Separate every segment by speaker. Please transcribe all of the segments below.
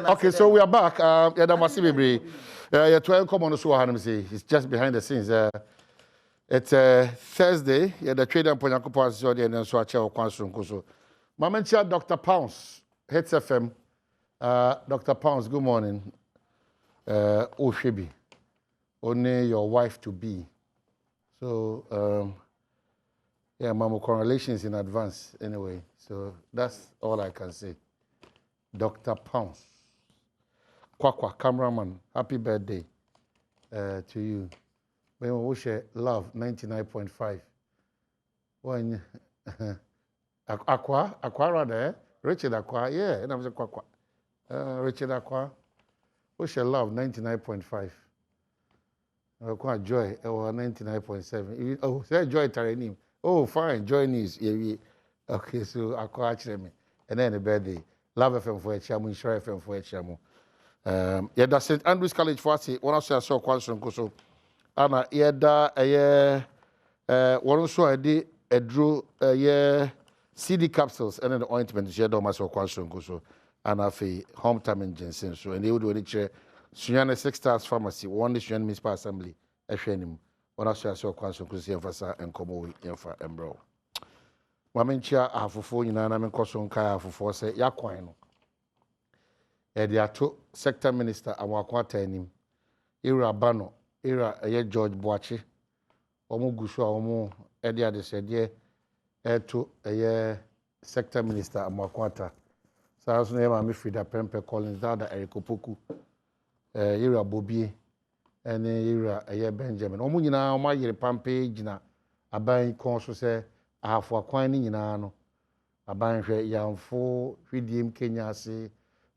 Speaker 1: Okay, so we are back. Yeah, that must be yeah, 12 come on, so I say it's just behind the scenes. It's Thursday. Yeah, the trader and Ponyaku Pass is and then so I chair Kwansum so. Mamentia Dr. Pounce, Hits FM. Dr. Pounce, good morning. Oshebi, only your wife to be. So yeah, Mama, congratulations in advance anyway. So that's all I can say. Dr. Pounce. Kwakwa, cameraman, happy birthday to you. When we wish love 99.5. When Aqua rather, Richard Aqua, yeah, and I was a Kwakwa. Richard Aqua, wish love 99.5. Quite joy, 99.7. Oh, say joy Taranim. Oh, fine, joy news. Okay, so Aqua actually me. And then the birthday. Love FM for a chamu, Share FM for a chamu. Yeah, that's St. Andrews College for us. One of the so question so. Ana yeah, one also I did a drew CD capsules and then the ointment. Share do so question so. Ana fe home time in Jensen so and they would do any chair. Sunyane 6 Stars Pharmacy. One is Sunyane Municipal Assembly. Ehwenim. One of the so question so emphasize and come away emfa embro. Mamenchia afofo nyina na menkoso nkai afofo se yakwan no. They are two sector minister Awakwata anim. Era Bano, era George Boachi. Omo gusho omo edia de sede to sector minister Awakwata. Sa so na ma Frida Pempe Collins da Eric Opoku. Era Bobie ene era Benjamin. Omo nyina omo yire pampe gina aban kon so se ahafo akwan ni nyina no. Aban hwe yamfo hwidiem Kenya ase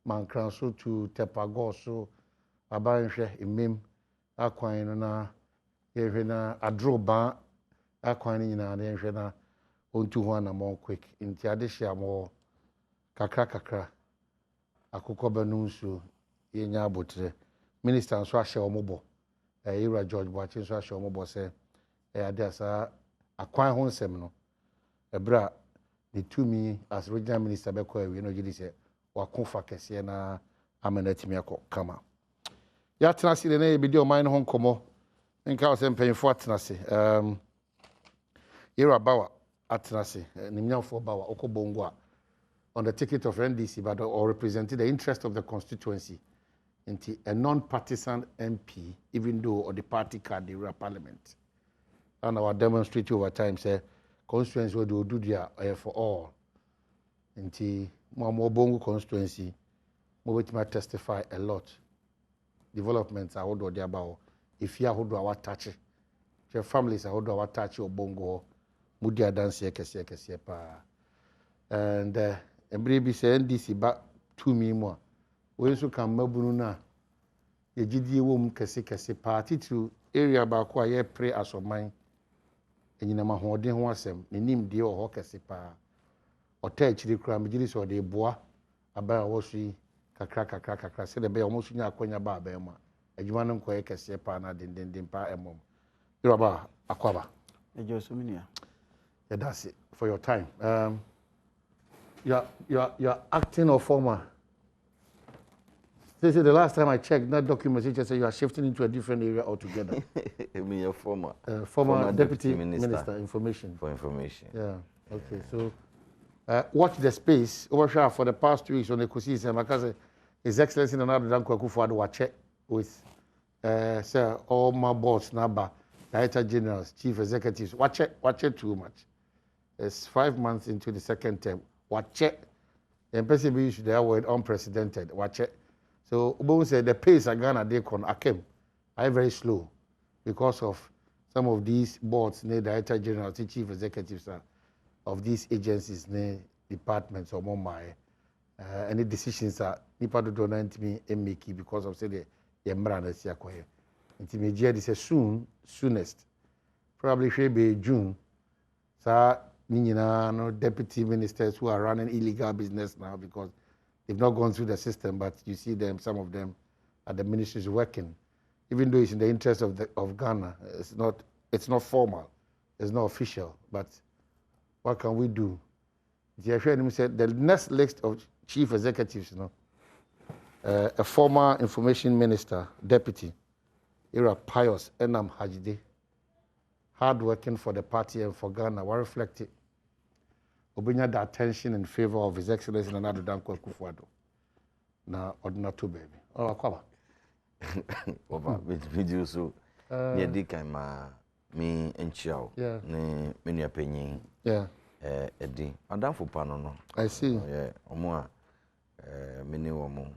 Speaker 1: Mankranso to Tepagoso, Abanshe, Imim, Aquina, Evena, Adroba, Aquina, and Evena, unto one among quick, in Tiadisha more Kakra, Akukoba Nunsu, Yenya Butre, Minister and Swasha Mobo, Era George Watching Swasha Mobo say, Adessa, Aquine Home Seminole, a bra, the 2 me as regional minister Beko, you know, you say. Wakunfa kese na amenetimi akọ kama ya tenase de na ebidi o man ho nkomo nka o se mpanyfo atenase yera bawa atenase nimnyamfo bawa okobongo a on the ticket of NDC but or represented the interest of the constituency into a non-partisan MP even though or the party card the parliament and our demonstrate over time say constituency will do their for all into more Bongo constituency, which might testify a lot. Developments are what they about. If you are who our touch, your families are who our touch or Bongo, Mudia dance kesi pa. And baby say NDC back to me more. We also come Mabuna. Ye GD wom kesi party to area ba kwa ye pray as of mine. And you know my holding one sem. The name deal or kesi pa. Hotel chiri kura mjili so de boa aba wo sui kakra se de be omo nya akonya ba ba ma adwuma no nkoye kese pa na den pa emom yoba akwaba ejo suminia yeah, that's it for your time you're acting or former. This is the last time I checked that document it just say you are shifting into a different area altogether.
Speaker 2: I mean your
Speaker 1: former deputy minister information
Speaker 2: for information.
Speaker 1: Yeah, okay, so watch the space over for the past 2 weeks on the Kusi because His Excellency Nana Akufo-Addo watch with all my boss, Naba, Director Generals, Chief Executives. Watch it too much. It's 5 months into the second term. Watch it. The MPC used their word unprecedented. Watch it. So Ubo said the pace at Ghana they came. I very slow because of some of these boards, Director Generals, Chief Executives of these agencies, departments, or more any decisions are nipa do not me make because of say the Yemra na sia kwaye. Intimate is soonest. Probably should be June. Sa ninyina no deputy ministers who are running illegal business now because they've not gone through the system, but you see them, some of them at the ministries working. Even though it's in the interest of Ghana, it's not formal, it's not official, but what can we do? The Ashwanim said the next list of chief executives, a former information minister, deputy, Ira Pius Enam Hajide, hard working for the party and for Ghana, were reflected. Obinya the attention in favor of His Excellency Nana Addo Kufuor-Addo. Na ordinary two baby. Oh, kwaba.
Speaker 2: Over video so. Near Dika ma me enchiao.
Speaker 1: Yeah.
Speaker 2: Ne many opinion.
Speaker 1: Yeah.
Speaker 2: Edi. Adam for panono.
Speaker 1: I see.
Speaker 2: Yeah. Omo many woman.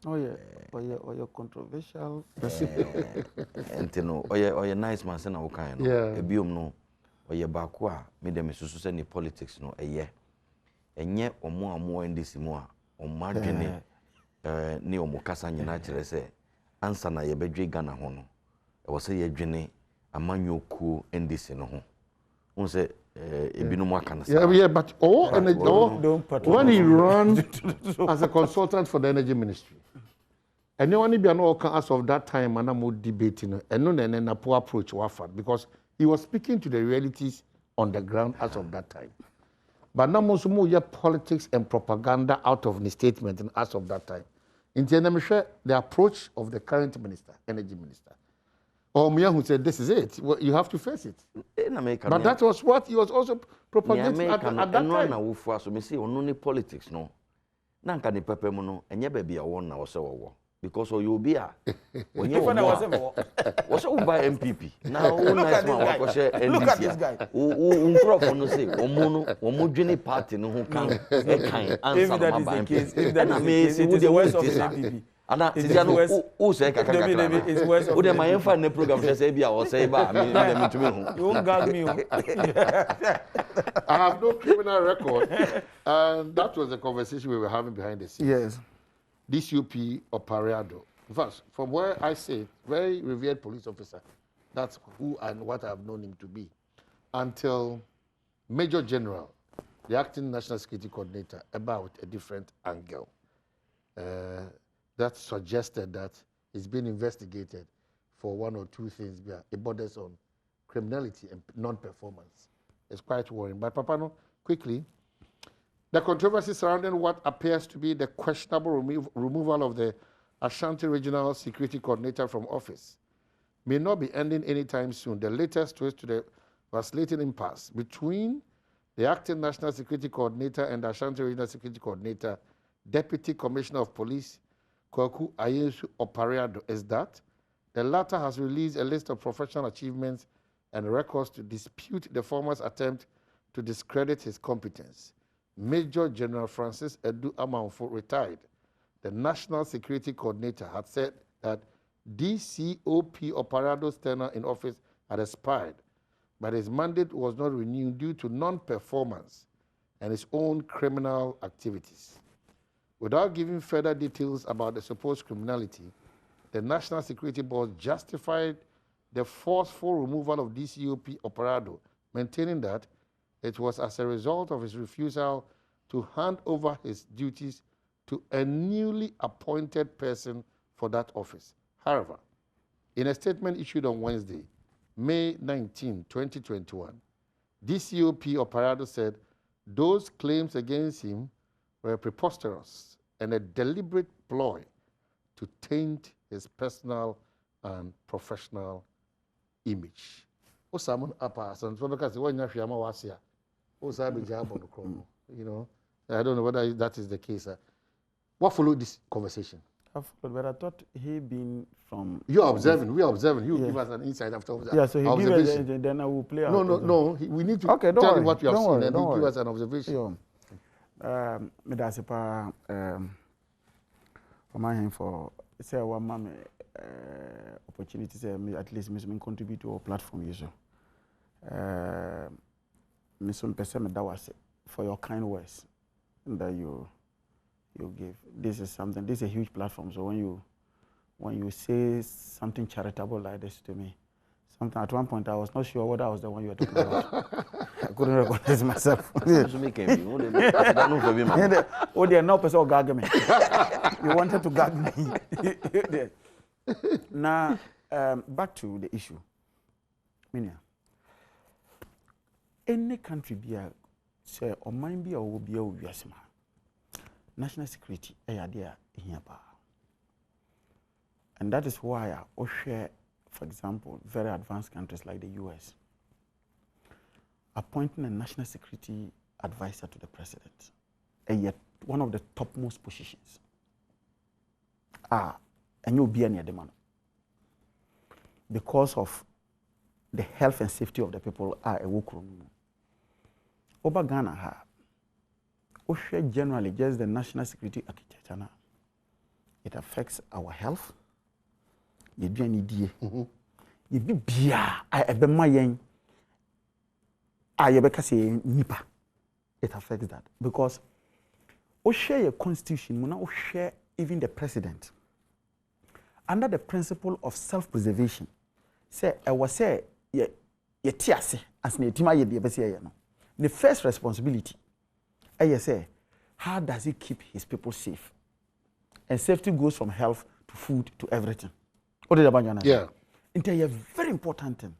Speaker 3: Oh yeah, or your controversial.
Speaker 2: Entino, or your nice man, send our kind.
Speaker 1: Yeah.
Speaker 2: A biom no, or your bakwa, made them so send politics no a year. And yet, or more in this more, or margin, Neo Mokasa United say, answer na ye bedre Ghana hono. I was say ye dwene amanyo ku in this no. One say
Speaker 1: yeah, but when he runs as a consultant for the energy ministry, anyone be an as of that time, and I'm debating, and no, a poor approach because he was speaking to the realities on the ground as of that time. But now, most politics and propaganda out of the statement and as of that time. In the approach of the current minister, energy minister. Or Mia who said, this is it. Well, you have to face it. But that was what he was also propagating at that time.
Speaker 2: So me say, only politics, no. Nanka ni pepe mono, enye baby a won na wose wo. Because you be a when you was by MPP. Now nice man was NDC. Look at this guy. Crop no say omo dwene party no ho kan answer my case. If that is the case, it is the worst of the MPP. Ana Tiziano who say kaka
Speaker 3: it's worse.
Speaker 2: Who dey my fan program say bia or say ba me to me ho.
Speaker 3: You won't gag me.
Speaker 1: I have no criminal record, and that was the conversation we were having behind the scenes.
Speaker 3: Yes.
Speaker 1: DCOP Opare-Addo. First, from where I say, very revered police officer. That's who and what I've known him to be. Until Major General, the acting National Security Coordinator, about a different angle. That suggested that he's been investigated for one or two things. It borders on criminality and non-performance. It's quite worrying. But Papano, quickly, the controversy surrounding what appears to be the questionable removal of the Ashanti Regional Security Coordinator from office may not be ending anytime soon. The latest twist to the vacillating impasse between the acting National Security Coordinator and the Ashanti Regional Security Coordinator, Deputy Commissioner of Police, Kwaku Opare-Addo, is that the latter has released a list of professional achievements and records to dispute the former's attempt to discredit his competence. Major General Francis Edu Amanfo, retired, the National Security Coordinator, had said that DCOP Opare-Addo's tenure in office had expired, but his mandate was not renewed due to non-performance and his own criminal activities. Without giving further details about the supposed criminality, the National Security Board justified the forceful removal of DCOP Opare-Addo, maintaining that it was as a result of his refusal to hand over his duties to a newly appointed person for that office. However, in a statement issued on Wednesday, May 19, 2021, DCOP Opare-Addo said those claims against him were preposterous and a deliberate ploy to taint his personal and professional image. You know, I don't know whether that is the case. What followed this conversation?
Speaker 3: But I thought he been from.
Speaker 1: You're observing. We are observing. You give us an insight after observation.
Speaker 3: Yeah, so he give us, then I will play.
Speaker 1: No. We need to tell him what you have seen and give us an observation.
Speaker 3: Me that's a for say one mama opportunity say me at least me contribute to our platform usually. Mpensenpensenmu that was for your kind words that you give. This is something. This is a huge platform. So when you say something charitable like this to me, something at one point I was not sure whether I was the one you were talking about. I couldn't recognize myself. Oh, they are no person gag me. You wanted to gag me. Now, back to the issue. Minia, any country be say or mind be or will be a national security idea here. And that is why I share, for example, very advanced countries like the US, appointing a national security advisor to the president, and yet one of the topmost positions. And you'll be near the man. Because of the health and safety of the people a workroom. Over Ghana, generally just the national security architecture. It affects our health. You be an idea. You be bia. I be my yen. I be kasi nipa. It affects that because we share a constitution. We now share even the president under the principle of self-preservation. Say I was say ye tiase as ne tima ye be say no. The first responsibility, I say, how does he keep his people safe? And safety goes from health to food to everything. What did you
Speaker 1: Yeah.
Speaker 3: It's a very important thing.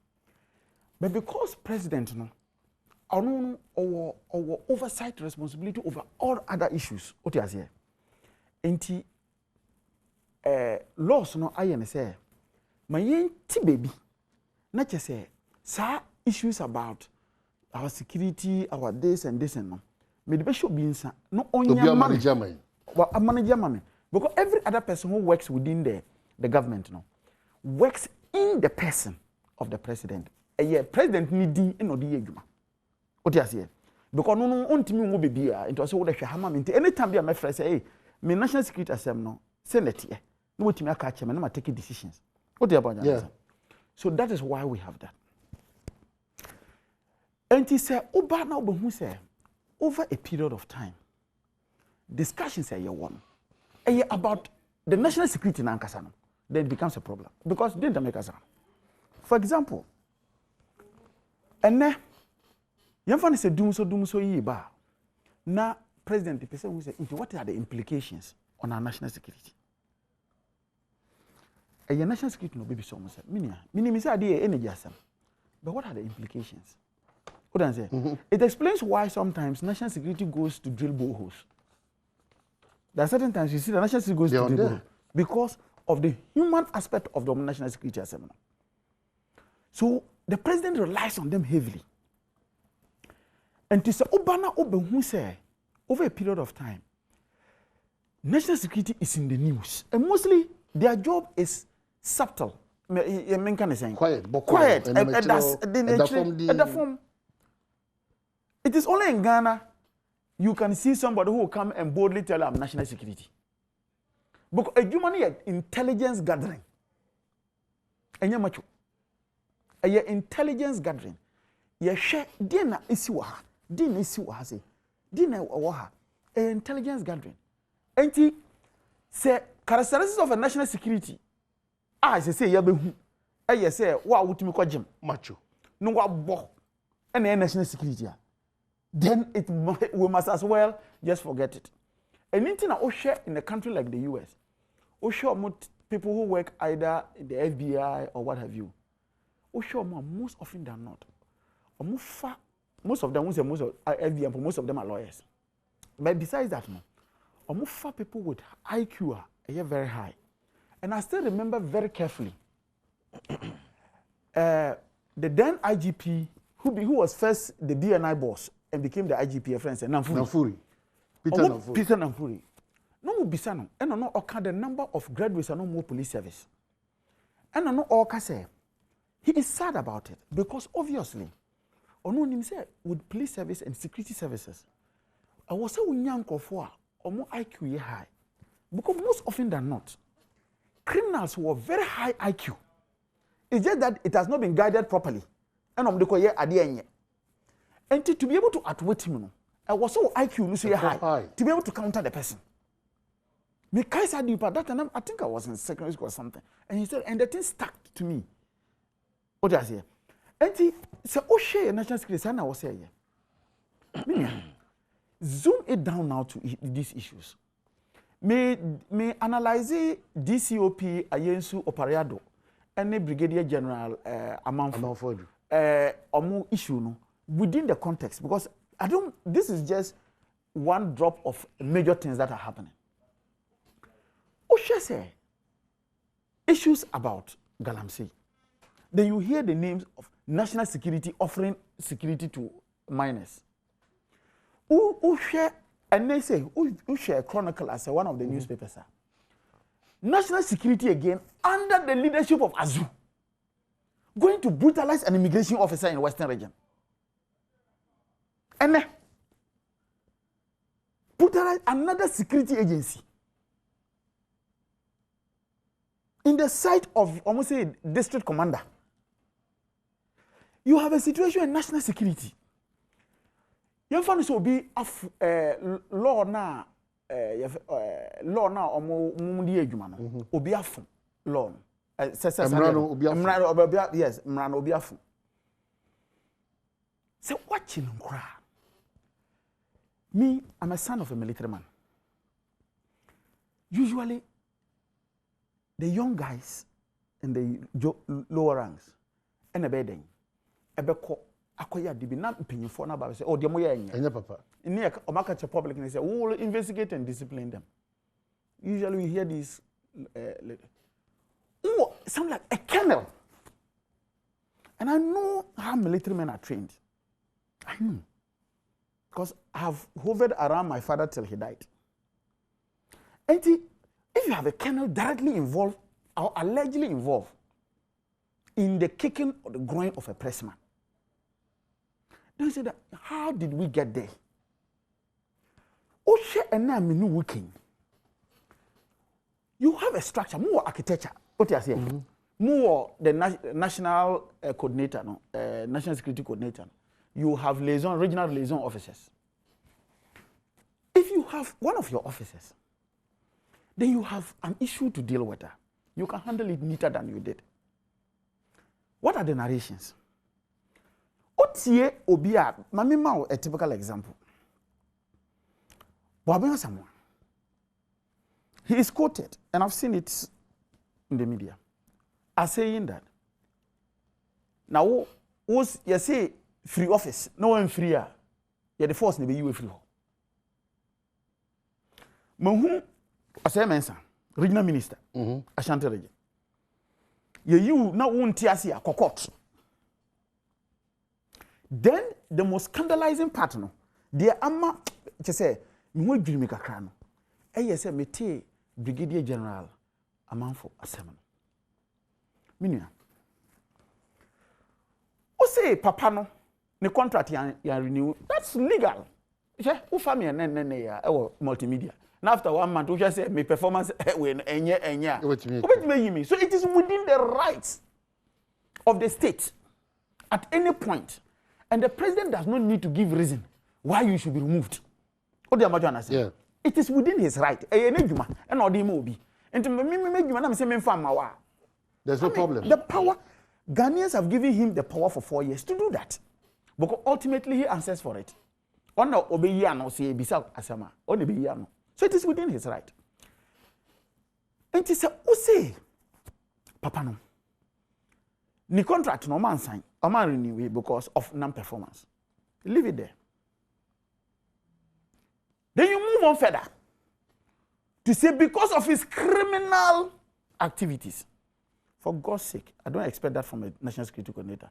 Speaker 3: But because president, our oversight responsibility over all other issues, what you say? And laws, I say, my baby, not just say, sir, issues about our security, our this and this and no. Maybe the should be inside. No only a manager, man. Well, a manager, man. Because every other person who works within the government, works in the person of the president. A president need no the ejuma. What you say? Because no ontimi wo be bia. Into so wo de hwe hama me. Anytime be my friend say, hey, me national security assem no, Senate here. No wotimi aka che me na take decisions. What you about? Yeah. So that is why we have that. And he said, over a period of time, discussions are one. About the national security in Ankasano, then it becomes a problem. Because they don't make us. For example, and then, Yamfani said, doom so yiba. Now, President, the person who said, what are the implications on our national security? A national security no baby so much. Meaning, energy. But what are the implications? What I say? It explains why sometimes national security goes to drill boreholes. There are certain times you see the national security goes to drill boreholes because of the human aspect of the national security assembly. So the president relies on them heavily. And to say, who say, over a period of time, national security is in the news. And mostly their job is subtle.
Speaker 1: Quiet.
Speaker 3: And that's the form. It is only in Ghana you can see somebody who will come and boldly tell I'm national security. Because a human intelligence gathering. And macho. A intelligence gathering. You share dinner isiwa. Dinner isiwa say. Dinner waha. A intelligence gathering. And he say characteristics of a national security. I say yabehu. I say wa utimi kwa jim.
Speaker 1: Macho.
Speaker 3: No wa bo. And national security. Then we must as well just forget it. And anything I share in a country like the US, people who work either in the FBI or what have you, most often than not, most of them, most of FBI, most of them are lawyers. But besides that, people with IQ are very high. And I still remember very carefully the then IGP who was first the DNI boss and became the IGP friend Namfuri. Peter Namfuri. No bisano. And no the number of graduates are no more police service. And no all say he is sad about it because obviously ono nim say with police service and security services I was so young for or more IQ high because most often than not criminals who are very high IQ. It's just that it has not been guided properly. And I'm the and to be able to outwit him, I was so IQ high to be able to counter the person. Me Kaisa did that time I think I was in secondary school or something. And he said, and the thing stuck to me. What does he say? And he said, oh share national security, and I was saying, zoom it down now to these issues. May analyze DCOP Opare-Addo and the Brigadier General Amanfo issue no within the context because This is just one drop of major things that are happening. Osha say issues about Galamsey. Then you hear the names of national security offering security to minors. Who share, and they say, who share Chronicle as one of the newspapers. National security again under the leadership of Azu, going to brutalize an immigration officer in Western region. And then, brutalize another security agency. In the sight of, almost say, district commander. You have a situation in national security. You find this will be law now. Law now omo ejuma obi afun law yes mrano obi afun say watching nkra. Me, I'm a son of a military man. Usually the young guys in the lower ranks and a bedding ebeko akoya dibi na mpanyimfo na ba say oh de mo ye enya
Speaker 1: papa
Speaker 3: in the Omakacha public and they say we will investigate and discipline them. Usually we hear these sound like a colonel. And I know how military men are trained. I know. Because I have hovered around my father till he died. And if you have a colonel directly involved or allegedly involved in the kicking or the groin of a pressman, then you say that, how did we get there? You have a structure, more architecture. What you are saying? More the national coordinator, national security coordinator. You have liaison, regional liaison officers. If you have one of your officers, then you have an issue to deal with. You can handle it neater than you did. What are the narrations? Otie Obia, Mamima, a typical example. Someone. He is quoted, and I've seen it in the media, as saying that now, was you say free office, no one freer, you're the force, maybe you will free. Mahu, as I mentioned, regional minister, Ashanti region. You now won't tear a cocotte. Then the most scandalizing part, no, the ama, just say, you dream make a crown. Yes, mete Brigadier General Amanfo Assemble. Minia. O say papa no, the contract ya renew. That's legal. Yeah, who family and ya multimedia. Now after 1 month, we just say my performance when enya. So it is within the rights of the state at any point, and the president does not need to give reason why you should be removed. Yeah. It is within his right. There's
Speaker 1: no problem.
Speaker 3: The power, Ghanaians have given him the power for 4 years to do that. But ultimately he answers for it. So it is within his right. And he said, say, Papa no. The contract no man sign, or man renew it because of non-performance. Leave it there. Then you move on further to say because of his criminal activities. For God's sake, I don't expect that from a national security coordinator.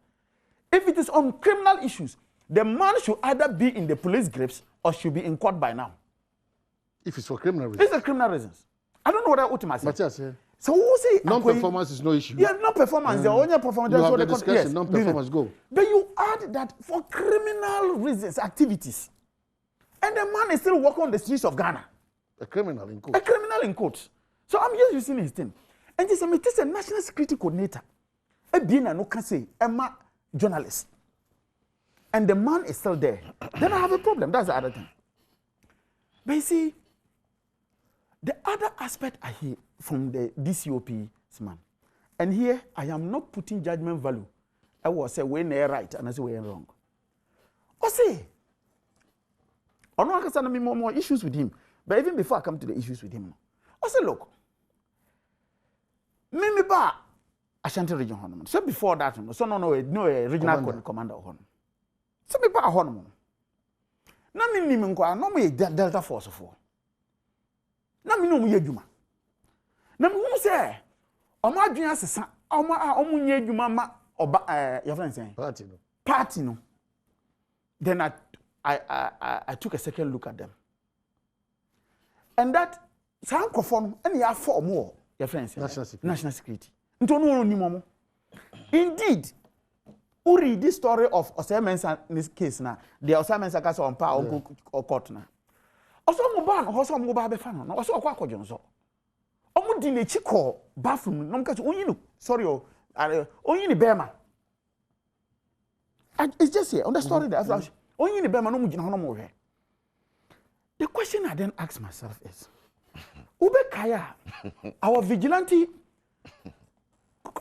Speaker 3: If it is on criminal issues, the man should either be in the police grips or should be in court by now.
Speaker 1: If it's for criminal reasons.
Speaker 3: It's for criminal reasons. I don't know what ultimately says.
Speaker 1: But yes,
Speaker 3: so who say
Speaker 1: non-performance is no issue.
Speaker 3: Yeah, non-performance. The only performance.
Speaker 1: You have the discussion. Yes, non-performance go.
Speaker 3: But you add that for criminal reasons, activities. And the man is still walking on the streets of Ghana.
Speaker 1: A criminal in court.
Speaker 3: A criminal in court. So I'm just using his thing. And this is a national security coordinator. A being no can say, Emma journalist. And the man is still there. Then I have a problem. That's the other thing. But you see, the other aspect I hear from the DCOP's man. And here I am not putting judgment value. I will say when they're right and I say when wrong. Or say, I don't understand more issues with him. But even before I come to the issues with him, I say, look, me ba Ashanti region honorable. So before that, so no regional commander honorable. So me ba honorable. Na me nim nkwa no me Delta Force for. Na me no mu yedwuma. Na me hu se omo adwen asesa omo nya edwuma ma oba your friend saying party no. Then I took a second look at them. And that Sankofon and ya for more your friends national security. Nto no ni momo. Indeed, who read this story of Osemensa in this case now? The Osemensa case on power or court now. Also, mobile be fan. Also, Quaco Johnson. Omu di ne chiko bathroom. No catch only sorry, only in Bema. It's just here on the story that flash. Only in Bema no more. The question I then ask myself is, Ube Kaya, our vigilante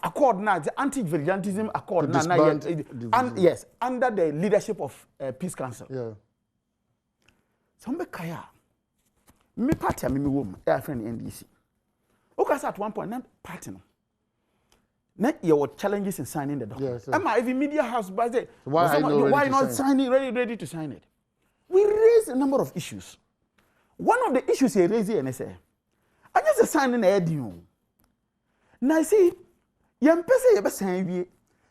Speaker 3: accord now, the anti-vigilantism accord now, yes, under the leadership of Peace Council.
Speaker 1: Yeah.
Speaker 3: Some Kaya, me party, me woman, I friend NDC. Okay, at one point, not party. Now your challenges in signing the document. Am I even media house? But why not signing? Ready to sign it? We raised a number of issues. One of the issues he raised here, and I say, I just signing a deal. Now I see. Yam pese ye be san wie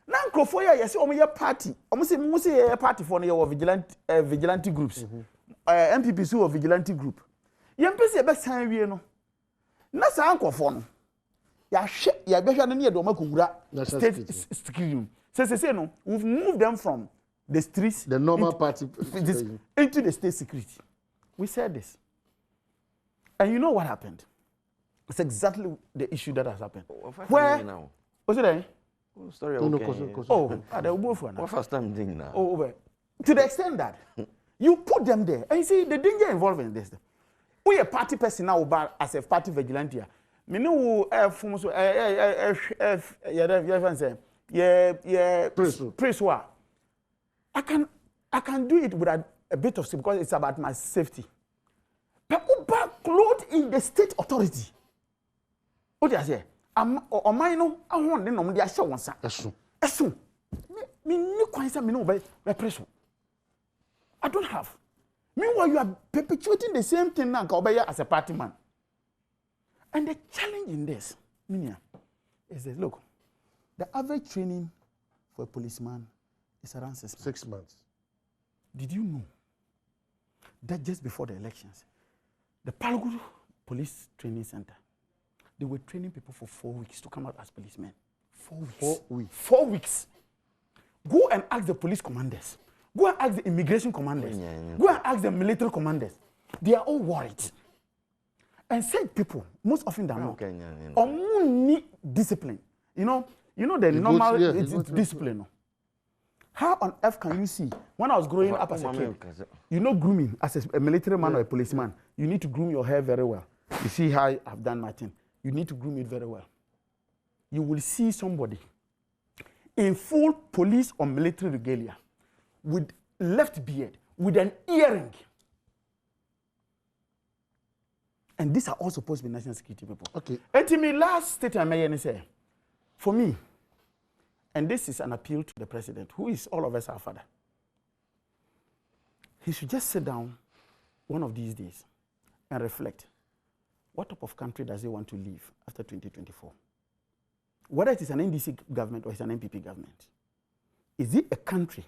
Speaker 3: na nkrofo ya yesi omo ye party omo se ye party for no ye vigilante groups MPP so vigilante group yam pese ye be san wie no na sa nkrofo no ya hwe ya be hwa no ne do makowura state security say no we've moved them from the streets
Speaker 1: the normal party
Speaker 3: into the state security. We said this, and you know what happened? It's exactly the issue that has happened. Where now? What's it there?
Speaker 2: Story
Speaker 3: they'll go for now.
Speaker 2: What first time thing now?
Speaker 3: Over. To the extent that you put them there, and you see the danger involved in this. We a party person now, as a party vigilante. Me know priest. I can do it with a bit of because it's about my safety. But clothed in the state authority. What do I say? O mine I want them no dey ahye wonsa esu me ni kwansa me no be pressure I don't have. Meanwhile you are perpetuating the same thing now as a party man. And the challenge in this Minia is that look, the average training for a policeman is around 6 months. Did you know that just before the elections the Palguru Police Training Center, they were training people for 4 weeks to come out as policemen. 4 weeks. 4 weeks. Go and ask the police commanders. Go and ask the immigration commanders. Go and ask the military commanders. They are all worried. And said people, most often than not, need discipline. You know the normal discipline. How on earth can you see? When I was growing up as a kid, grooming as a military man or a policeman, you need to groom your hair very well. You see how I've done my thing. You need to groom it very well. You will see somebody in full police or military regalia with left beard, with an earring. And these are all supposed to be national security people.
Speaker 1: Okay.
Speaker 3: And to me, last statement I say, for me, and this is an appeal to the president, who is all of us our father. He should just sit down one of these days and reflect. What type of country does he want to live after 2024? Whether it is an NDC government or it's an MPP government. Is it a country?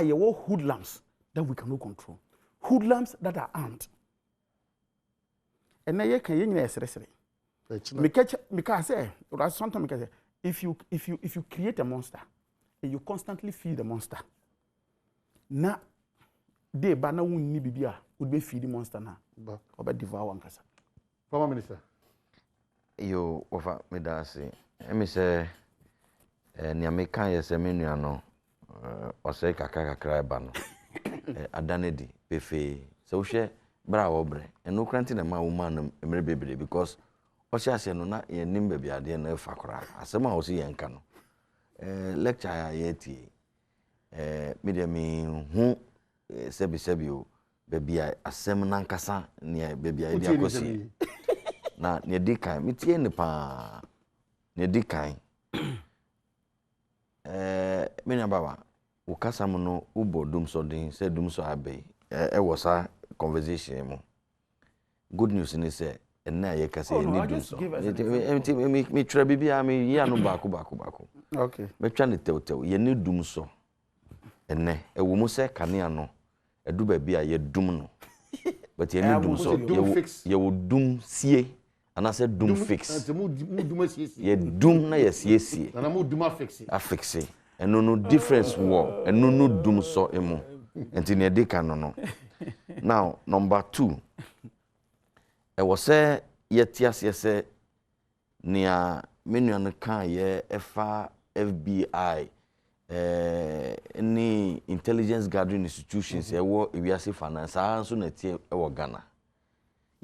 Speaker 3: Your hoodlums that we cannot control. Hoodlums that are armed. And now you can say, if you create a monster and you constantly feed the monster, now they banner would be feeding monster now. Or devour one casa.
Speaker 1: Former Minister.
Speaker 2: You offer me that say, me say, Niameka yes no, or say kakra bano. Adanedi, pefe, so she bra obre, and no granting a man woman baby because Osha say no na ye nim baby ade na fakora. Asema o si yenka no. Lecture ya yeti. Media me hu sebi o baby asem na nkasa ne baby ade akosi. Na ne dikan mitie ne pa ne dikan me na baba ukasa mo no ubo dum so den se dum so abai was a conversation. Good news in say, and now you can say, me try baby, I mean, ya no baku.
Speaker 3: Okay.
Speaker 2: Me trying to tell you need doom so. And ne, a woman say, Caniano, a do baby, I doom no. But you need doom so, you will doom see, and I said doom fix. You doom na yes. And
Speaker 1: I'm doom fix
Speaker 2: it. And no difference war, and no doom so emo. And in a decan no. Now, number 2. I was say, yet yes, near menu on the car, FBI, any intelligence gathering institutions, if you see finance, I soon at Ghana.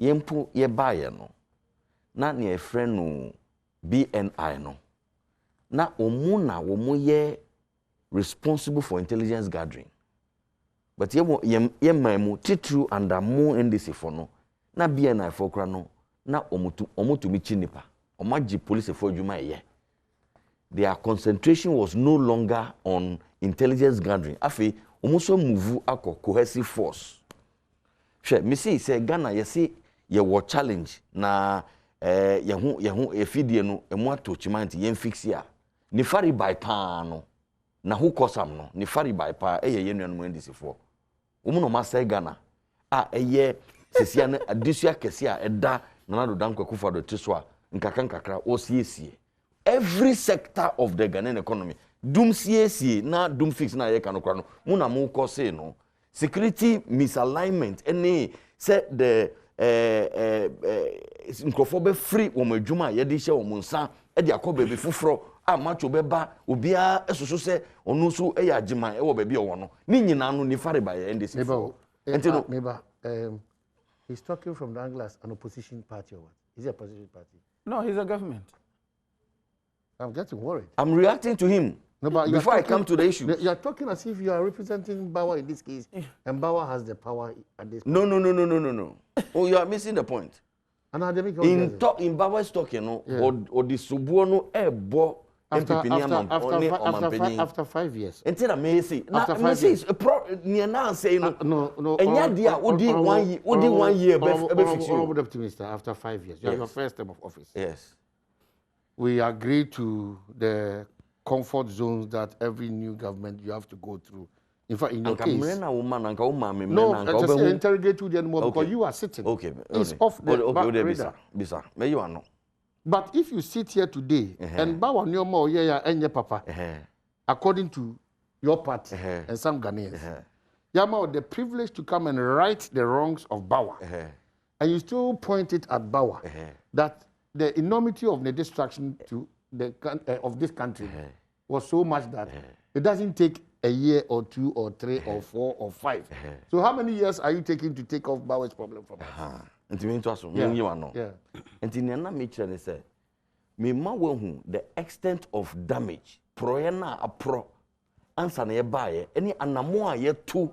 Speaker 2: Yempo, ye buyer no. Not near a friend no BNI no. Na omuna ye responsible for intelligence gathering. But ye maimu titru under more NDC for no. Na BNI for krano. Na omutu michi nipa. Omaji police for juma ye. Their concentration was no longer on intelligence gathering. Afi omuso move ako cohesive force. She me say Ghana ye say ye war challenge na yehu efidie no emu atochimanti yen fix ya. Ni fari by pa no. Na who kosam no. Ni fari by pa ye nuanu NDC for. Omuno ma say Ghana. Eye sesia na adisua kesia eda na do dan kwakufa do tiswa nkakra osiesie. Every sector of the Ghanaian economy doom CAC na doom fix na ye kanokra no muna mu ko say no security misalignment any say the nkrofobe free wo madwuma ye de hye wo nsa e de akọ baby fufuro macho beba obia esoso se onu so e ya agima e wo baby owo no ni nyina no ni fare ba ye ndesi
Speaker 1: neighbor he's talking from the angle as an opposition party or what? Is he a opposition party?
Speaker 3: No, he's a government.
Speaker 1: I'm getting worried.
Speaker 2: I'm reacting to him.
Speaker 1: No, but
Speaker 2: before I come to the issue.
Speaker 1: You're talking as if you are representing Bauer in this case, and Bauer has the power at this point.
Speaker 2: No. Oh, you are missing the point. In Bauer's talking, or the subuono ebo
Speaker 1: after 5 years.
Speaker 2: Until I may say, after 5 years, no. And yet, they are 1 year.
Speaker 1: Honorable Deputy Minister, after 5 years, you have your first term of office.
Speaker 2: Yes.
Speaker 1: We agree to the comfort zones that every new government you have to go through. In fact, in your case, no, I just interrogate you anymore because you are sitting.
Speaker 2: Okay.
Speaker 1: It's off the
Speaker 2: radar.
Speaker 1: But if you sit here today and bow on your more and your papa, according to your party and some Ghanaians, you have the privilege to come and right the wrongs of Bauer, and you still point it at Bauer that the enormity of the destruction to the of this country was so much that it doesn't take a year or 2 or 3 or 4 or 5. So how many years are you taking to take off Bauer's problem from us?
Speaker 2: And to say, the extent of damage, answer any anamoa yet to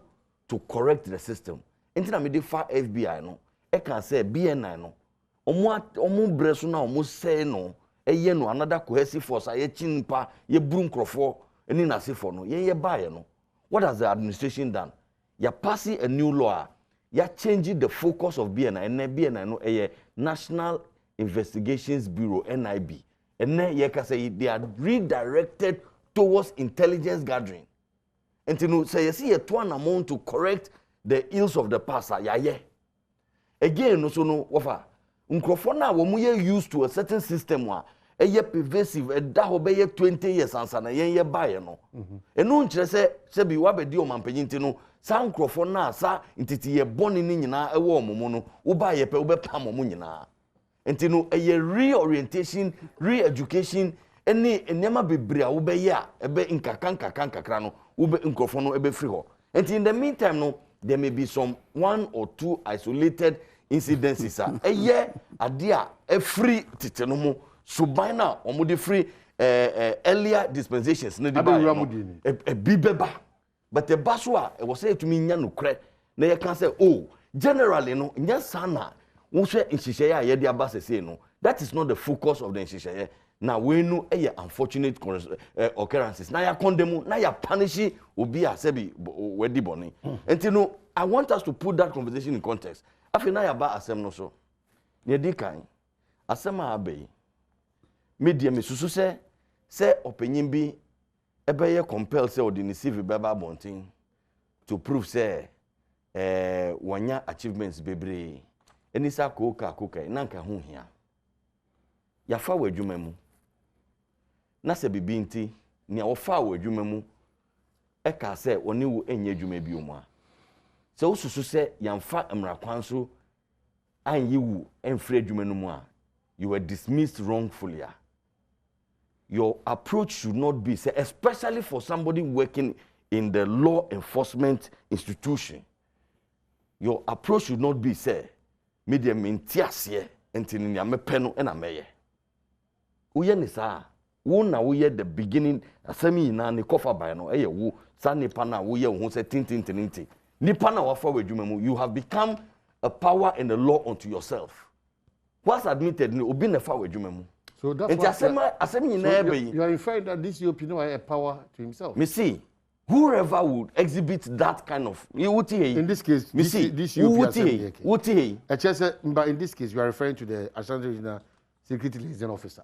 Speaker 2: correct the system. Until I made the far FBI no, I can say BNI no. Omu bresu na omu say no, no another cohesive force aye chinpa ye broom crofo any nasifo no ye buy no. What has the administration done? You passing a new law. You changing the focus of BNI and BNI no National Investigations Bureau NIB. And then you can say they are redirected towards intelligence gathering. And to say you see a one amount to correct the ills of the past. Again no so no wafa. Unkrofona wo mu used to a certain system wa pervasive da ho be 20 years ansa na yen buy no eno nkire se bi wa be di o mampanyinti no sa unkrofona sa ntiti ye boni ni nyina ewo omomo no wo buy pe wo be pam omo nyina enti no reorientation re-education eni enema bebre a wo be ye a ebe nkakra no wo be nkrofono ebe free ho enti in the meantime no there may be some 1 or 2 isolated incidences adia free titenomo subina omude free earlier dispensations no bibeba but the baswa e was say to me nya nokre na ye can say oh generally no nya sana wo hwe nhihye ya ye de abasese no that is not the focus of the nhihye na we no unfortunate occurrences na ya condemn na ya punish obi a se bi we di boni enti no I want us to put that conversation in context. After na yaba asem no so. Ne di kan. Asem a abai. Media me susu se opanyin bi ebeye compel se odi ni CV beba bontin to prove say wanya achievements bebre. Eni sa koka na nka ho hia. Ya fa wadwuma mu. Na se bibi nti ne ofa wadwuma mu e ka se oni wo enye adwuma bi omu a. Se ususu se yamfa emrakwan so anyi wu enfre adwuma no mu a, you were dismissed wrongfully. Your approach should not be, say, especially for somebody working in the law enforcement institution. Your approach should not be, say, media mintiasie entini ni amepeno ena meye. Uye ni saa, na uye the beginning, asemi ina ni kofa bayano, eye wu, sa nipa na uye uhun se tinti. Nipa na wafa wejumemu, you have become a power and a law unto yourself. What's admitted, ni ubi nefa wejumemu.
Speaker 1: So that's
Speaker 2: what
Speaker 1: you are inferring that this DCOP a power to himself.
Speaker 2: Me see, whoever would exhibit that kind of
Speaker 1: in this case,
Speaker 2: me see,
Speaker 1: this
Speaker 2: but
Speaker 1: in this case, you are referring to the Ashanti Regional Security Liaison Officer.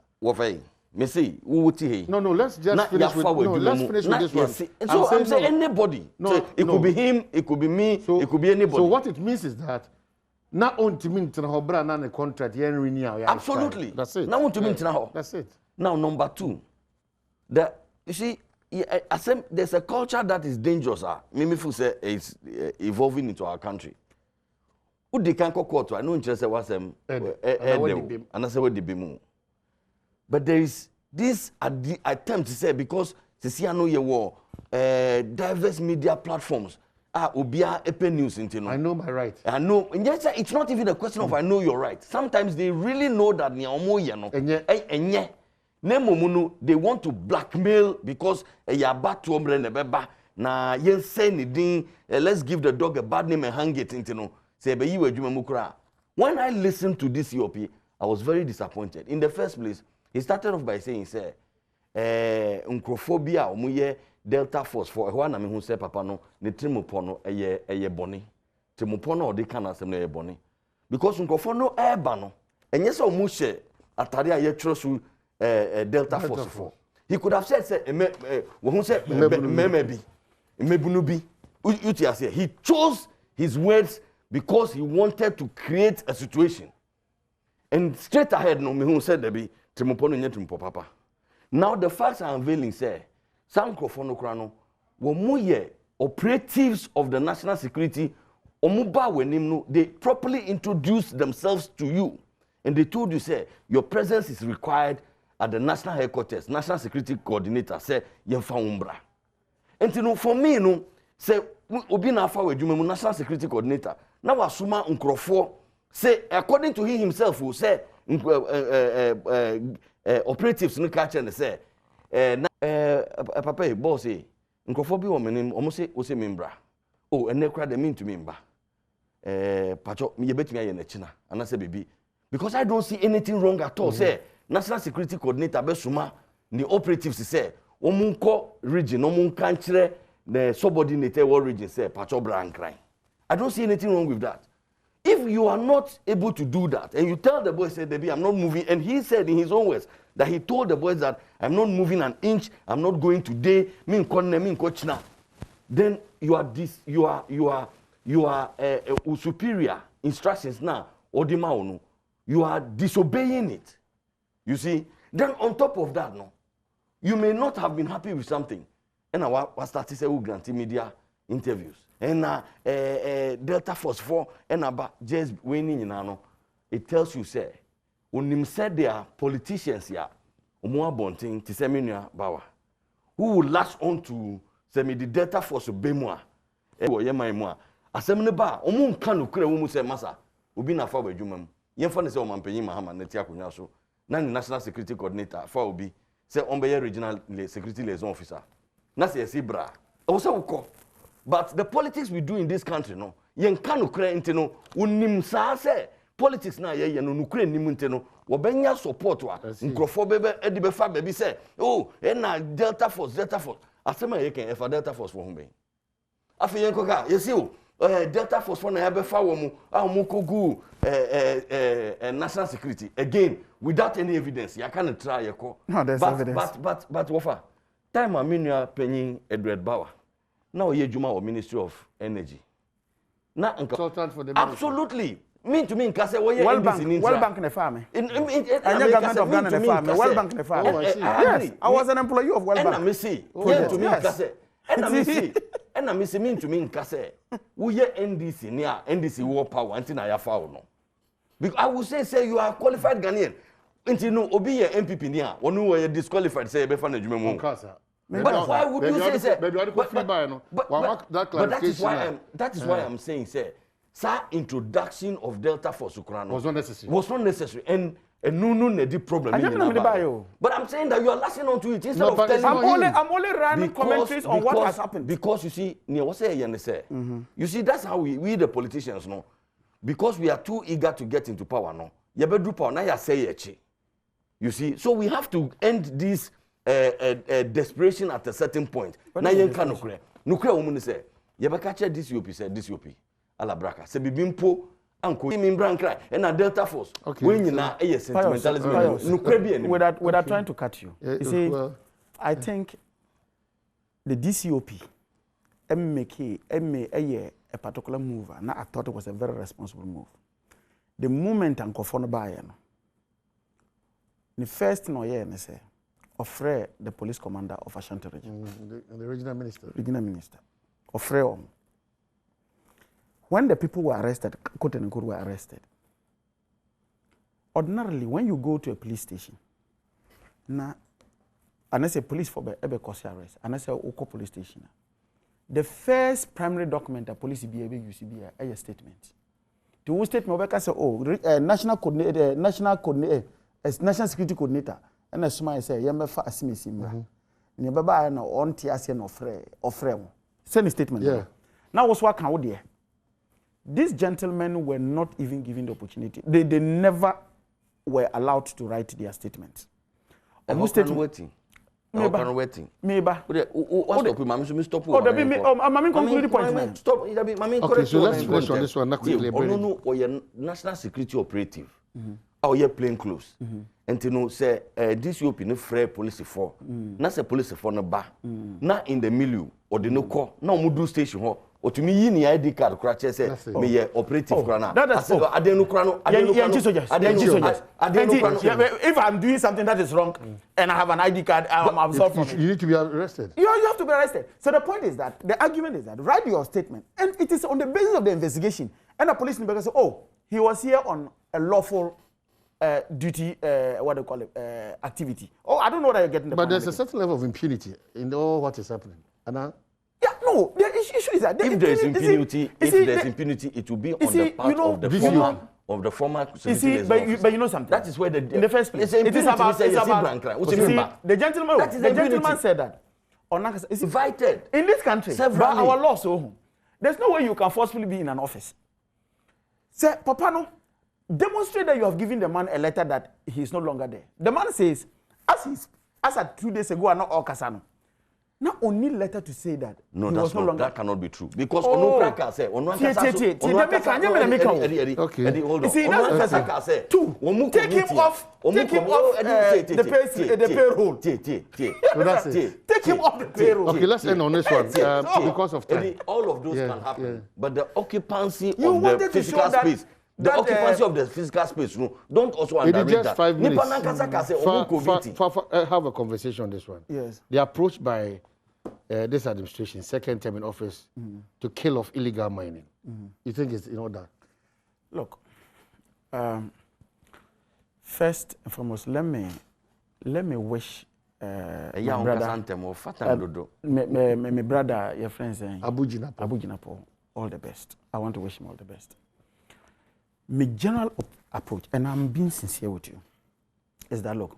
Speaker 2: Me see,
Speaker 1: no, let's just finish with let's finish with this one.
Speaker 2: So I'm saying anybody.
Speaker 1: No,
Speaker 2: so it could be him, it could be me, it could be anybody.
Speaker 1: So what it means is that not on to mean to hobra na contract yen renew.
Speaker 2: Absolutely.
Speaker 1: That's it.
Speaker 2: Now on to mean to
Speaker 1: that's it.
Speaker 2: Now number 2. You see, there's a culture that is dangerous. Mimi feel say it's evolving into our country. Udi kan kokoto, I know interest was and I say what the bimu. But there is this attempt to say because see I know you war diverse media platforms. Obia Epe News into
Speaker 1: I know my right.
Speaker 2: I know. And yes, it's not even a question of I know you're right. Sometimes they really know that they want to blackmail because na yen say anything. Let's give the dog a bad name and hang it into no. Say be you mukra. When I listened to this COP, I was very disappointed. In the first place, he started off by saying, say, uncrophobia omuye Delta Force for one who say papa no ne trimupono eye boni trimupono or de kana asem na eye boni because nkofo no eba no enye se omu hye atare aye trosu Delta Force for he could have said say wo hu say mebunu bi uti ase he chose his words because he wanted to create a situation and straight ahead no me hu said there be trimupono nye trimupo papa. Now the facts are unveiling say some Krofonokrano, womuye operatives of the national security, omuba wenimnu, they properly introduced themselves to you. And they told you, say, your presence is required at the national headquarters, national security coordinator, say, yemfa umbra. And you know, for me, no, say, obi na afa wejumemu national security coordinator. Now asuma unkrofo, say, according to him himself, who say, operatives no catch and say, papa boss nkofo bi wo menim omo se wo se membra oh ene kra de mean to member pacho me yebetumi aye na china ana se bebi because I don't see anything wrong at all say national security coordinator be suma the operatives say omunko region omunka nkire the subordinated war region say pacho bra nkran. I don't see anything wrong with that. If you are not able to do that and you tell the boys say baby I'm not moving, and he said in his own words that he told the boys that I'm not moving an inch, I'm not going today, then you are superior instructions now odima you are disobeying it. You see, then on top of that no, you may not have been happy with something and I started say we grant media interviews and Delta Force 4 and about just winning no, it tells you say when said there are politicians here omo abontin ti seminua bawa who will latch on to semi the Delta Force bemua wo ye man mu a asem ne ba omo nka no kura wo mu se masa obi na fa badwuma mu yemfa ne se o mampanyi mahama na ti akonya so na the national security coordinator fa obi se on be regional security liaison officer na se esi bra o se wo. But the politics we do in this country no yen ka no kura ntino onim sa se politics na ye no nukure nim ntino wo benya support wa nkrofo bebe edibe fa baby say oh na Delta Force asema ye kan e fa Delta Force for home ben afi yen koka ye see o Delta Force for na be fa wo mu amukogu national security again without any evidence. You can't try your call.
Speaker 3: No, there's evidence.
Speaker 2: But Wofa, time a minua penny Edward Bauer. Now ye juma or Ministry of Energy. Na
Speaker 1: consultant for the
Speaker 2: absolutely. Mean to me, Kase, what
Speaker 3: World Bank in the farm. In government of Ghana in the farm. World Bank in the farm. Yes, I was an employee of World Bank.
Speaker 2: And I see. To me, Kase. And I see. And I miss mean to me, Kase. We hear NDC near NDC war power until I have found no. Because I would say you are qualified Ghanaian. Until no obi MPP near one who were disqualified say be fan ejuma. But why would you say that is why I'm saying say sir introduction of Delta Force Ukraine
Speaker 1: was not necessary.
Speaker 2: Was not necessary and no the problem. But I'm saying that you are listening on to it instead of telling
Speaker 3: I'm only running commentaries on what has happened.
Speaker 2: Because you see, you see, that's how we the politicians know. Because we are too eager to get into power now. You see, so we have to end this desperation at a certain point. Now you can nukre woman say, Yabakacha DCOP said DCOP. Alabraka. Se bibimpo anko mimbran cry and a Delta Force.
Speaker 3: Okay.
Speaker 2: When you na sentimentalism.
Speaker 3: Without trying to cut you. You see, I think the DCOP a particular move, and I thought it was a very responsible move. The moment Uncle Fonobayan, the first no year, and say, offer the police commander of Ashanti region,
Speaker 1: the regional minister.
Speaker 3: Regional minister, offer. When the people were arrested, Kote and Kuru were arrested. Ordinarily, when you go to a police station, and I say police for ebe cause arrest, and I say Oko police station. The first primary document a police be able to be a statement. To who statement we say national security coordinator, and as I say yamba fa asimi simba. Ni baba na on tiase no ofre. Send a statement.
Speaker 1: Yeah.
Speaker 3: Now what's what can we do? These gentlemen were not even given the opportunity. They never were allowed to write their statements.
Speaker 2: Waiting. Waiting.
Speaker 3: Maybe.
Speaker 2: Stop.
Speaker 3: Stop.
Speaker 1: Okay, so let's finish on this one. Not quickly.
Speaker 2: No, national security operative. Or your plain clothes. And to know say this you no free police for. Na say police for no ba. Na in the milieu or the no call. No mudu station. Or to me, you ID card, crash say, me operative crana.
Speaker 3: If I'm doing something that is wrong and I have an ID card, I'm absolved from it.
Speaker 1: You need to be arrested.
Speaker 3: You have to be arrested. So the point is that, the argument is that, write your statement, and it is on the basis of the investigation. And the police say, oh, he was here on a lawful duty, what do you call it, activity. Oh, I don't know that you're getting the
Speaker 1: But there's a certain level of impunity in all what is happening. And
Speaker 3: yeah, no, the issue is that
Speaker 2: if there is impunity, it will be on the part of the former.
Speaker 3: You see, but you know something.
Speaker 2: That is where in
Speaker 3: the first place it is about. The gentleman said that. It's
Speaker 2: invited
Speaker 3: in this country. By our law, so there's no way you can forcefully be in an office. Say, Papa, no, demonstrate that you have given the man a letter that he is no longer there. The man says, as at 2 days ago, I'm not all Kasano. Not only letter to say that
Speaker 2: no,
Speaker 3: he was no longer.
Speaker 2: That cannot be true because
Speaker 3: okay.
Speaker 2: Say
Speaker 3: two. Take him off the payroll. Take him off the payroll.
Speaker 1: Okay, let's end on this one because of time.
Speaker 2: All of those can happen, but the occupancy of the physical space. The occupancy of the physical space, no, don't also underrate that.
Speaker 1: Just 5 minutes. Have a conversation on this one.
Speaker 3: Yes.
Speaker 1: The approach by this administration, second term in office, to kill off illegal mining. You think it's in order?
Speaker 3: Look, first and foremost, let me wish my brother, your friend saying Abu Jinapo, all the best. I want to wish him all the best. My general approach, and I'm being sincere with you, is that look,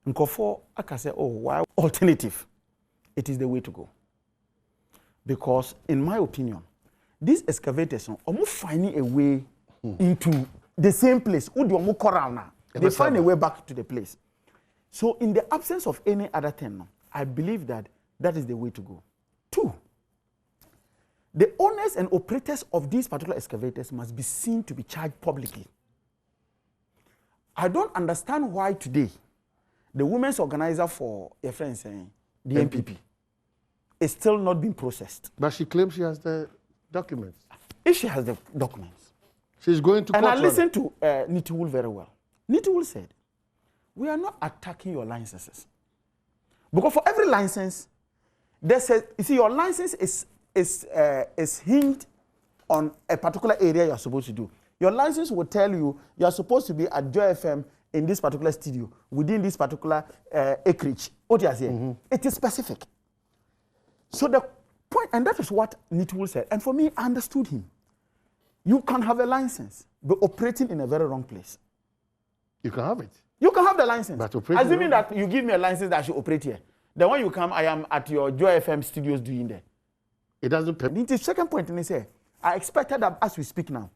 Speaker 3: Nkofo, I can say, oh, why alternative? It is the way to go. Because, in my opinion, these excavators are finding a way into the same place. They find a way back to the place. So, in the absence of any other thing, I believe that that is the way to go. Two, the owners and operators of these particular excavators must be seen to be charged publicly. I don't understand why today the women's organizer for your friend saying the MPP is still not being processed.
Speaker 1: But she claims she has the documents.
Speaker 3: If she has the documents,
Speaker 1: she's going to court.
Speaker 3: And I listened to Nitiwul very well. Nitiwul said, we are not attacking your licenses. Because for every license, there's a, you see, your license is hinged on a particular area you're supposed to do. Your license will tell you you're supposed to be at Joy FM in this particular studio, within this particular acreage. What you say? It is specific. So the point, and that is what Nitiwul said. And for me, I understood him. You can have a license, but operating in a very wrong place.
Speaker 1: You can have it.
Speaker 3: You can have the license.
Speaker 1: But
Speaker 3: assuming that you give me a license that I should operate here. Then when you come, I am at your Joy FM studios doing there.
Speaker 1: It doesn't pay.
Speaker 3: The second point, and they say, I expected that as we speak now,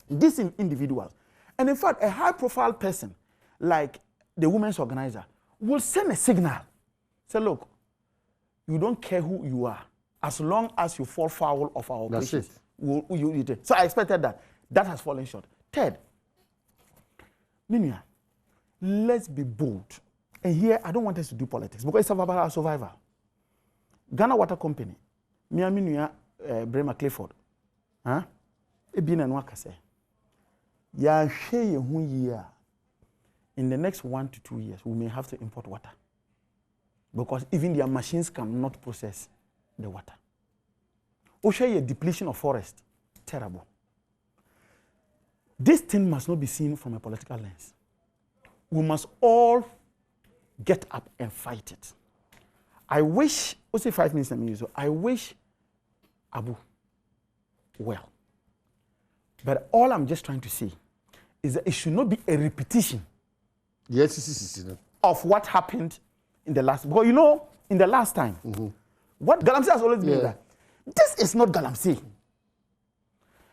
Speaker 3: these individuals, and in fact, a high-profile person like the women's organizer will send a signal. Say, look, you don't care who you are, as long as you fall foul of our operations. That's it. So I expected that. That has fallen short. Third, Minia, let's be bold. And here, I don't want us to do politics because it's about our survival. Ghana Water Company, Minia Bremer Clifford, Ebina Nwakase, ya share year. In the next 1 to 2 years, we may have to import water because even their machines cannot process the water. We share a depletion of forest, terrible. This thing must not be seen from a political lens. We must all get up and fight it. I wish, we'll say 5 minutes a minute, so I wish Abu well. But all I'm just trying to say is that it should not be a repetition of what happened in the last, because you know, in the last time, what Galamsey has always been that this is not Galamsey.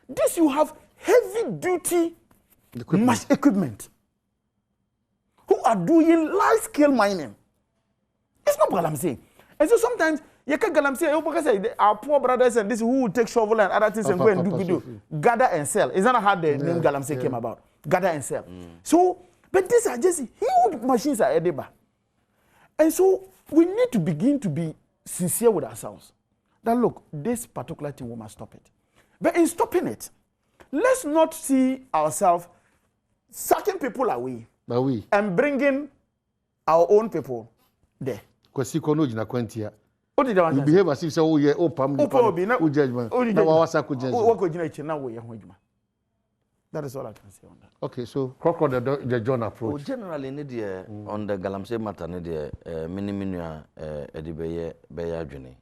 Speaker 3: This you have heavy duty equipment who are doing large scale mining. It's not Galamsey. And so sometimes you can Galamsey, our poor brothers and this who will take shovel and other things and go and do video, gather and sell. Is that not how the name Galamsey came about? Gather and sell. So, but these are just huge machines at Edeba. And so we need to begin to be sincere with ourselves. That look, this particular thing, we must stop it. But in stopping it, let's not see ourselves sucking people away and bringing our own people there.
Speaker 1: Because you behave as if say, oh yeah, oh Pam, oh judgment. That is all I can say on that. Okay, so crocodile the John approach.
Speaker 2: Generally, on the Galamsey matter, minimum edibeye beya adwene.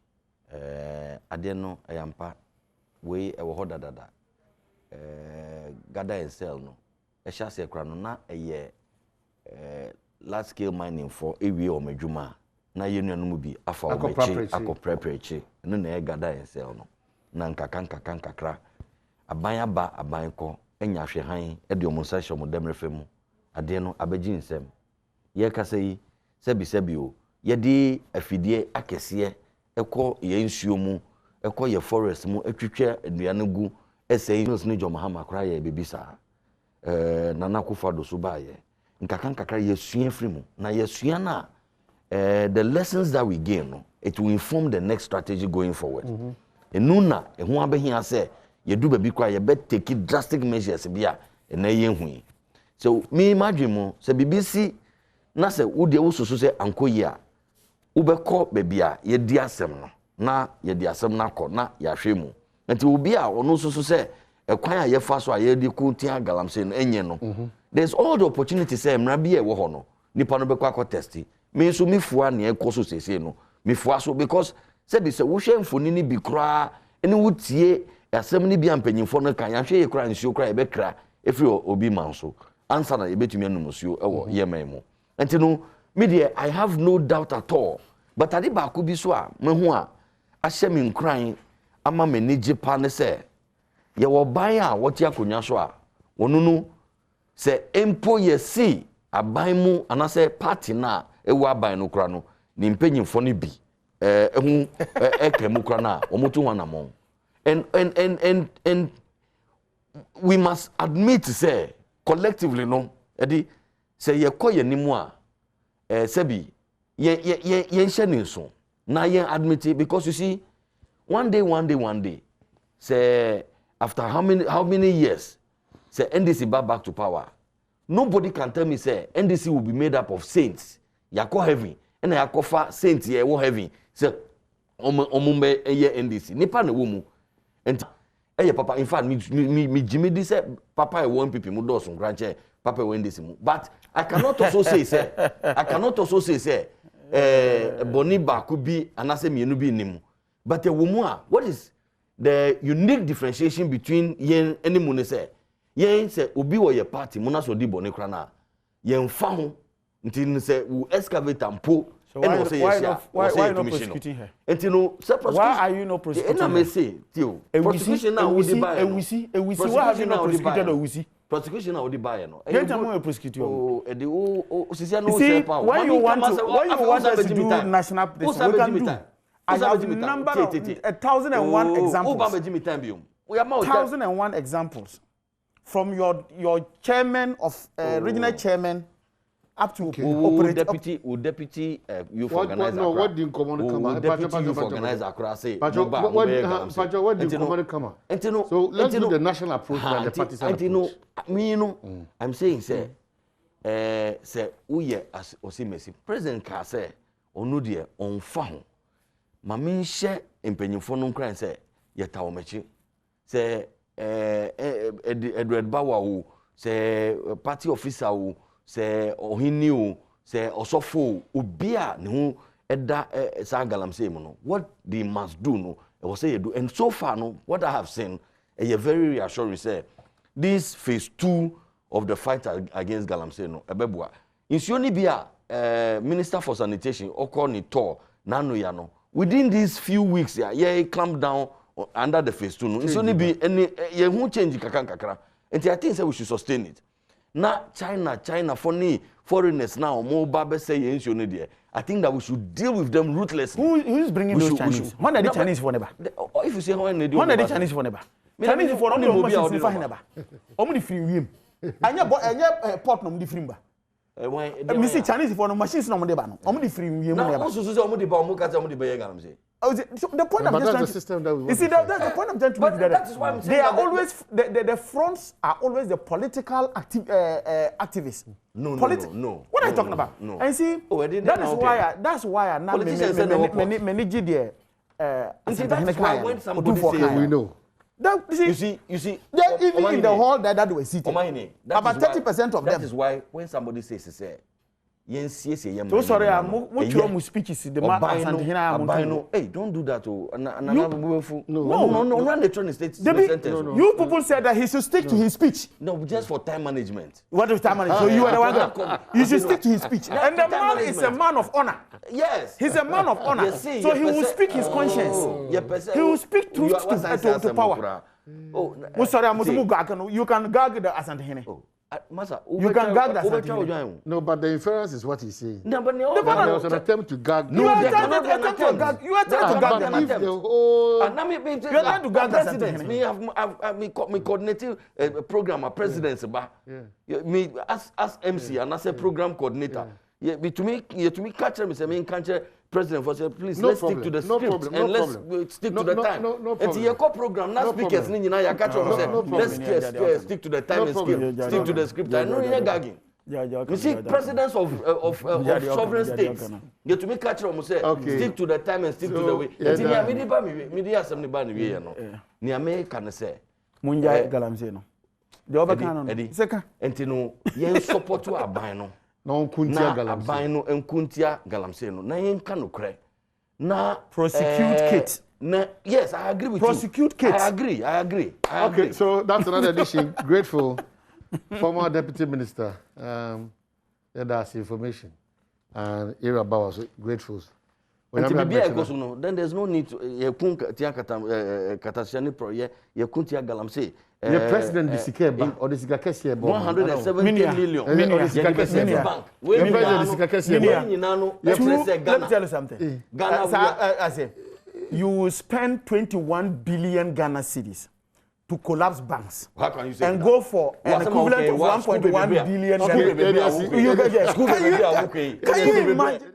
Speaker 2: Adeno ayampa we ewo dada. Gather and sell no. Esha se kra no na eye large scale mining for ewie o medwuma. Na yenu no mu bi afa o mechi akopre no na gather and sell no. Na nkakra. Aban aba aban ko enya hwe han e de omunsa hye mo demre femu ade no abeji nsem ye kasa yi sebi o ye di afidie akese ekọ ye nsuo mu ekọ ye forest mu etwetwe aduane gu esei news ni Mahama kra ye bebisa nana kofado so ba ye nkakra ye sua free mu na ye sua na the lessons that we gain no it will inform the next strategy going forward enuna ehu abehia se you do baby cry, you bet take it drastic measures bia na yenhui. So me imagine mo se BBC na se wo de wo soso se anko yi a wo be ko baby a ye di asem no na ye di asem na ko na ya hwe mu. Nti obi a ono soso se ekwan a ye fa so a ye di ko tia Galamsey no enye no. There's all the opportunity say mra bia wo ho no. Nipa no be kwa ko test. Me so me fua na e ko so sese no. Me fua so because se bi se wo hwe mfoni ni bi kra ene wo tie asem ni bia mpanyimfo no kan ya hwe ye kra nsuo kra ye be kra efri obi manso answer na ye betumi anum suo ewo ye man mu enti no me dey I have no doubt at all but ade ba ko bi so a mehu a ahye me nkran ama me nige pa ne se ye wo ban a wote akonya so a wonu no se empo ye si aban mu anase party na ewu aban no kra no ni mpanyimfo no bi ehu ekemu kra na omotu wanamon And we must admit say collectively no edi say ye koye nimu a sebi ye nhye so na ye admit it, because you see one day say after how many years say NDC back to power, nobody can tell me say NDC will be made up of saints yakọ heaven and yakọ fa saints ye wo heaven say omumbe ye NDC nipa na wo mu enti papa, in fact, me Jimmy this papa one people mu do some grandche papa NDC mu, but I cannot also say Boniba could be anase mienu bi nimu, but a woman, what is the unique differentiation between yen any mune say yen say obi wo ye party muna so di boni kra na yen fa ho nti say we excavate and po.
Speaker 3: So why are you not prosecuting her?
Speaker 2: Why
Speaker 3: are you not prosecuting her?
Speaker 2: Prosecution now would buy.
Speaker 3: Why have you not prosecuted Owusi?
Speaker 2: Prosecution now would buy.
Speaker 3: Don't tell me you prosecute you.
Speaker 2: See,
Speaker 3: when you want us to do national protest, we can do. I have a number of 1,001 examples. 1,001 examples from your chairman of regional chairman. Up to
Speaker 2: deputy youth organizer.
Speaker 1: No, what did Common come?
Speaker 2: Deputy youth organizer across say.
Speaker 1: What did Common come? So let's do the national approach and the partisan approach.
Speaker 2: I'm saying say uye as osimesi president ka say onu de onfa ho ma me hye empenyimfo no nkran say yeta wo mechi say Edward Bawa wo say party officer wo say ohini o say osofo obi a ne ho eda sa galamsey mu no, what they must do no e was say you do, and so far no what I have seen a very reassuring say this phase 2 of the fight against galamsey no ebeboa insuo ni bia minister for sanitation okoni to nanu ya no within these few weeks ye clamp down under the phase 2 no insuo ni bi any ye hu change kakra and I think say we should sustain it. Na China funny foreigners now more babe say there. I think that we should deal with them ruthlessly.
Speaker 3: Who's bringing those Chinese? When are the Chinese for never?
Speaker 2: If you say when are
Speaker 3: the Chinese for never? Chinese for only machines for never. Only free him. Anya port no di free ba. Me see Chinese for no machines no dey ba no. Only free him never.
Speaker 2: Na so say omudi ba omu kata omudi be yegam say.
Speaker 3: The point I'm just trying to system that we that's the point I'm trying to make.
Speaker 2: That is why I'm saying
Speaker 3: they are always the fronts are always the political activists.
Speaker 2: No.
Speaker 3: What are you talking about?
Speaker 2: No.
Speaker 3: And see, that's why I now manage the
Speaker 2: that's why when somebody says
Speaker 1: we know.
Speaker 2: You see,
Speaker 3: even in the hall that were sitting, about 30% of them.
Speaker 2: That is why when somebody says,
Speaker 3: so sorry, I'm speeches the man.
Speaker 2: Hey, don't do that. No, run the train state.
Speaker 3: You people said that he should stick to his speech.
Speaker 2: No, just for time management.
Speaker 3: What is time management? So you are the one. You should stick to his speech. And the man is a man of honor.
Speaker 2: Yes,
Speaker 3: he's a man of honor. So he will speak his conscience. He will speak truth to power. Oh, sorry, you can gag the Asante.
Speaker 2: Masa,
Speaker 3: you can gag that.
Speaker 1: No, but the inference is what he's saying.
Speaker 2: No, but
Speaker 1: there was an attempt to gag.
Speaker 3: You are trying to gag. You are trying to gag
Speaker 1: the whole.
Speaker 3: You are trying to gag
Speaker 2: president. Me have me coordinating program presidency ba. Me as MC and as a program coordinator. Yeah, to me catch me say me catch president for say please let's stick to the script and let's stick to the time.
Speaker 1: No problem.
Speaker 2: It's your co-program. Now speakers ni na ya catch me say let's stick to the time and stick to the script. I know you're gagging. You see, presidents of sovereign states, you to me catch them say stick to the time and stick to the way. Media some ba ni we no. Ni America na say.
Speaker 3: Munja galamsey no. The other kind no.
Speaker 2: Second. Enti no yen support to aban no.
Speaker 1: Na nkuntia galamsey.
Speaker 2: Na aban no nkuntia galamsey no. Na yen ka no kre. Na
Speaker 3: prosecute Kate.
Speaker 2: Yes, I agree with
Speaker 3: prosecute Kate.
Speaker 2: I agree.
Speaker 1: Okay, so that's another edition. Grateful. Former Deputy Minister, that's information. And Ira Bauer was grateful.
Speaker 2: Then there's no need to galamsey.
Speaker 1: The president DCOP or the DCOP
Speaker 2: 170 million.
Speaker 3: Let me tell you something. Ghana, you will spend 21 billion Ghana cedis to collapse banks.
Speaker 2: How can you say
Speaker 3: and
Speaker 2: that?
Speaker 3: go for an equivalent of 1.1 billion.
Speaker 2: Can you imagine?